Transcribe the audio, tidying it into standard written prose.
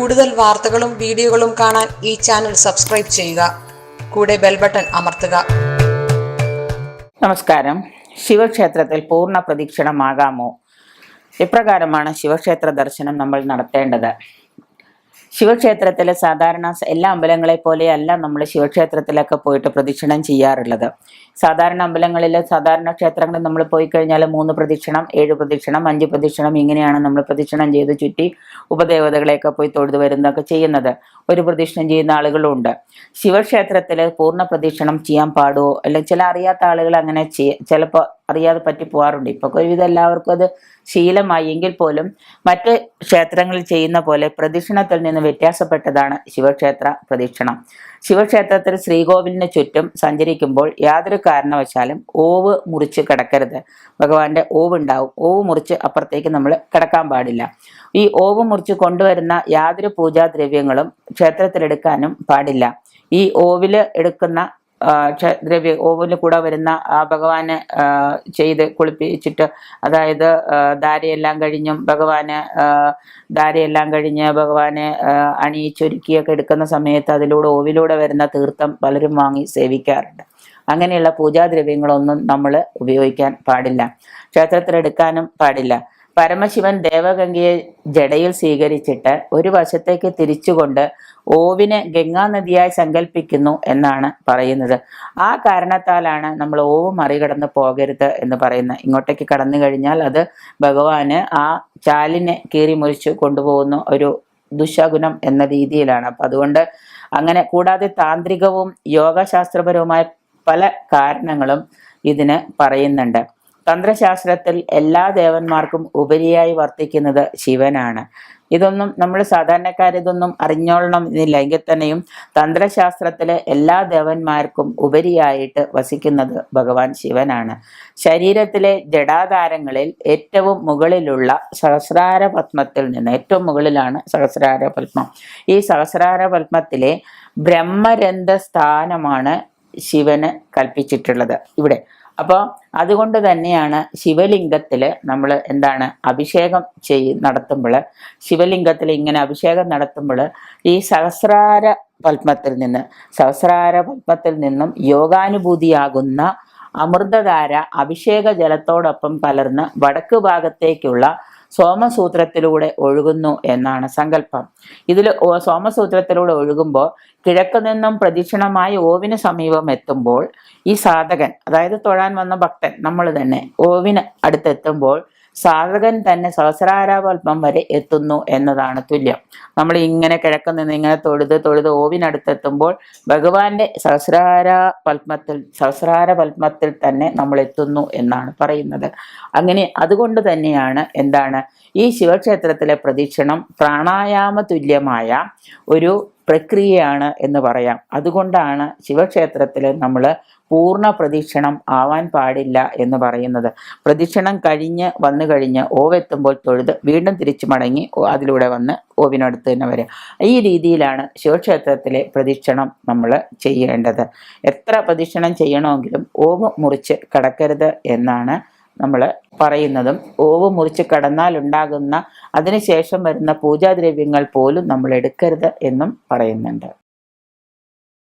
കൂടുതൽ വാർത്തകളും വീഡിയോകളും കാണാൻ ഈ ചാനൽ സബ്സ്ക്രൈബ് ചെയ്യുക. കൂടെ ബെൽ ബട്ടൺ അമർത്തുക. നമസ്കാരം. ശിവക്ഷേത്രത്തിൽ പൂർണ്ണ പ്രദക്ഷിണമാകാമോ? ഇപ്രകാരമാണ് ശിവക്ഷേത്ര ദർശനം നമ്മൾ നടത്തേണ്ടത്. ശിവക്ഷേത്രത്തിലെ സാധാരണ എല്ലാ അമ്പലങ്ങളെ പോലെയല്ല നമ്മൾ ശിവക്ഷേത്രത്തിലൊക്കെ പോയിട്ട് പ്രദക്ഷിണം ചെയ്യാറുള്ളത്. സാധാരണ അമ്പലങ്ങളിൽ, സാധാരണ ക്ഷേത്രങ്ങളിൽ നമ്മൾ പോയി കഴിഞ്ഞാൽ 3 പ്രദക്ഷിണം, 7 പ്രദക്ഷിണം, 5 പ്രദക്ഷിണം ഇങ്ങനെയാണ് നമ്മൾ പ്രദക്ഷിണം ചെയ്ത് ചുറ്റി ഉപദേവതകളെയൊക്കെ പോയി തൊഴുതു വരുന്നതൊക്കെ ചെയ്യുന്നത്. ഒരു പ്രദക്ഷിണം ചെയ്യുന്ന ആളുകളുണ്ട്. ശിവക്ഷേത്രത്തിൽ പൂർണ്ണ പ്രദക്ഷിണം ചെയ്യാൻ പാടുമോ? അല്ലെങ്കിൽ ചില അറിയാത്ത ആളുകൾ അങ്ങനെ ചിലപ്പോൾ അറിയാതെ പറ്റി പോകാറുണ്ട്. ഇപ്പോൾ ഒരുവിധം എല്ലാവർക്കും അത് ശീലമായി. എങ്കിൽ പോലും മറ്റ് ക്ഷേത്രങ്ങളിൽ ചെയ്യുന്ന പോലെ പ്രദക്ഷിണത്തിൽ നിന്ന് വ്യത്യാസപ്പെട്ടതാണ് ശിവക്ഷേത്ര പ്രദക്ഷിണം. ശിവക്ഷേത്രത്തിൽ ശ്രീകോവിലിന് ചുറ്റും സഞ്ചരിക്കുമ്പോൾ യാതൊരു കാരണവശാലും ഓവ് മുറിച്ച് കിടക്കരുത്. ഭഗവാന്റെ ഓവ് ഉണ്ടാവും. ഓവ് മുറിച്ച് അപ്പുറത്തേക്ക് നമ്മൾ കിടക്കാൻ പാടില്ല. ഈ ഓവ് മുറിച്ച് കൊണ്ടുവരുന്ന യാതൊരു പൂജാദ്രവ്യങ്ങളും ക്ഷേത്രത്തിലെടുക്കാനും പാടില്ല. ഈ ഓവില് എടുക്കുന്ന ഓവില് കൂടെ വരുന്ന ഭഗവാന് ചെയ്ത് കുളിപ്പിച്ചിട്ട്, അതായത് ധാരയെല്ലാം കഴിഞ്ഞും ധാരയെല്ലാം കഴിഞ്ഞ് ഭഗവാനെ അണിയിച്ചൊരുക്കിയൊക്കെ എടുക്കുന്ന സമയത്ത് അതിലൂടെ ഓവിലൂടെ വരുന്ന തീർത്ഥം പലരും വാങ്ങി സേവിക്കാറുണ്ട്. അങ്ങനെയുള്ള പൂജാദ്രവ്യങ്ങളൊന്നും നമ്മൾ ഉപയോഗിക്കാൻ പാടില്ല. ക്ഷേത്രത്തിലെടുക്കാനും പാടില്ല. പരമശിവൻ ദേവഗംഗയെ ജടയിൽ സ്വീകരിച്ചിട്ട് ഒരു വശത്തേക്ക് തിരിച്ചുകൊണ്ട് ഓവിനെ ഗംഗാനദിയായി സങ്കല്പിക്കുന്നു എന്നാണ് പറയുന്നത്. ആ കാരണത്താലാണ് നമ്മൾ ഓവ് മറികടന്ന് പോകരുത് എന്ന് പറയുന്നത്. ഇങ്ങോട്ടേക്ക് കടന്നു കഴിഞ്ഞാൽ അത് ഭഗവാന് ആ ചാലിനെ കീറി മുറിച്ച് കൊണ്ടുപോകുന്ന ഒരു ദുശകുനം എന്ന രീതിയിലാണ്. അപ്പം അതുകൊണ്ട് അങ്ങനെ, കൂടാതെ താന്ത്രികവും യോഗശാസ്ത്രപരവുമായ പല കാരണങ്ങളും ഇതിന് പറയുന്നുണ്ട്. തന്ത്രശാസ്ത്രത്തിൽ എല്ലാ ദേവന്മാർക്കും ഉപരിയായി വർത്തിക്കുന്നത് ശിവനാണ്. ഇതൊന്നും നമ്മൾ സാധാരണക്കാരിതൊന്നും അറിഞ്ഞോളണം എന്നില്ല. എങ്കിൽ തന്നെയും തന്ത്രശാസ്ത്രത്തിലെ എല്ലാ ദേവന്മാർക്കും ഉപരിയായിട്ട് വസിക്കുന്നത് ഭഗവാൻ ശിവനാണ്. ശരീരത്തിലെ ജടാധാരങ്ങളിൽ ഏറ്റവും മുകളിലുള്ള സഹസ്രാര പത്മത്തിൽ നിന്ന്, ഏറ്റവും മുകളിലാണ് സഹസ്രാര പത്മം. ഈ സഹസ്രാര പത്മത്തിലെ ബ്രഹ്മരന്ധ്ര സ്ഥാനമാണ് ശിവന് കൽപ്പിച്ചിട്ടുള്ളത് ഇവിടെ. അപ്പോൾ അതുകൊണ്ട് തന്നെയാണ് ശിവലിംഗത്തിൽ നമ്മൾ അഭിഷേകം നടത്തുമ്പോൾ, ശിവലിംഗത്തിൽ ഇങ്ങനെ അഭിഷേകം നടത്തുമ്പോൾ ഈ സഹസ്രാര പത്മത്തിൽ നിന്നും യോഗാനുഭൂതിയാകുന്ന അമൃതധാര അഭിഷേക ജലത്തോടൊപ്പം കലർന്ന് വടക്ക് ഭാഗത്തേക്കുള്ള സോമസൂത്രത്തിലൂടെ ഒഴുകുന്നു എന്നാണ് സങ്കല്പം. ഇതിൽ സോമസൂത്രത്തിലൂടെ ഒഴുകുമ്പോൾ കിഴക്ക് നിന്നും പ്രദക്ഷിണമായി ഓവിന് സമീപം എത്തുമ്പോൾ ഈ സാധകൻ, അതായത് തൊഴാൻ വന്ന ഭക്തൻ, നമ്മൾ തന്നെ ഓവിന് അടുത്തെത്തുമ്പോൾ സാധകൻ തന്നെ സഹസ്രാരപത്മം വരെ എത്തുന്നു എന്നതാണ് തുല്യം. നമ്മൾ ഇങ്ങനെ കിഴക്ക് നിന്ന് ഇങ്ങനെ തൊഴുത് ഓവിനടുത്തെത്തുമ്പോൾ ഭഗവാന്റെ സഹസ്രാരപത്മത്തിൽ തന്നെ നമ്മൾ എത്തുന്നു എന്നാണ് പറയുന്നത്. അങ്ങനെ അതുകൊണ്ട് തന്നെയാണ് ഈ ശിവക്ഷേത്രത്തിലെ പ്രദക്ഷിണം പ്രാണായാമ തുല്യമായ ഒരു പ്രക്രിയയാണ് എന്ന് പറയാം. അതുകൊണ്ടാണ് ശിവക്ഷേത്രത്തിൽ നമ്മൾ പൂർണ്ണ പ്രദക്ഷിണം ആവാൻ പാടില്ല എന്ന് പറയുന്നത്. പ്രദക്ഷിണം വന്നു കഴിഞ്ഞ് ഓവെത്തുമ്പോൾ തൊഴുത് വീണ്ടും തിരിച്ചു മടങ്ങി അതിലൂടെ വന്ന് ഓവിനടുത്ത് തന്നെ വരിക. ഈ രീതിയിലാണ് ശിവക്ഷേത്രത്തിലെ പ്രദക്ഷിണം നമ്മൾ ചെയ്യേണ്ടത്. എത്ര പ്രദക്ഷിണം ചെയ്യണമെങ്കിലും ഓവ് മുറിച്ച് കടക്കരുത് എന്നാണ് നമ്മൾ പറയുന്നതും. ഓവ് മുറിച്ച് കടന്നാൽ ഉണ്ടാകുന്ന അതിനുശേഷം വരുന്ന പൂജാദ്രവ്യങ്ങൾ പോലും നമ്മൾ എടുക്കരുത് എന്നും പറയുന്നുണ്ട്.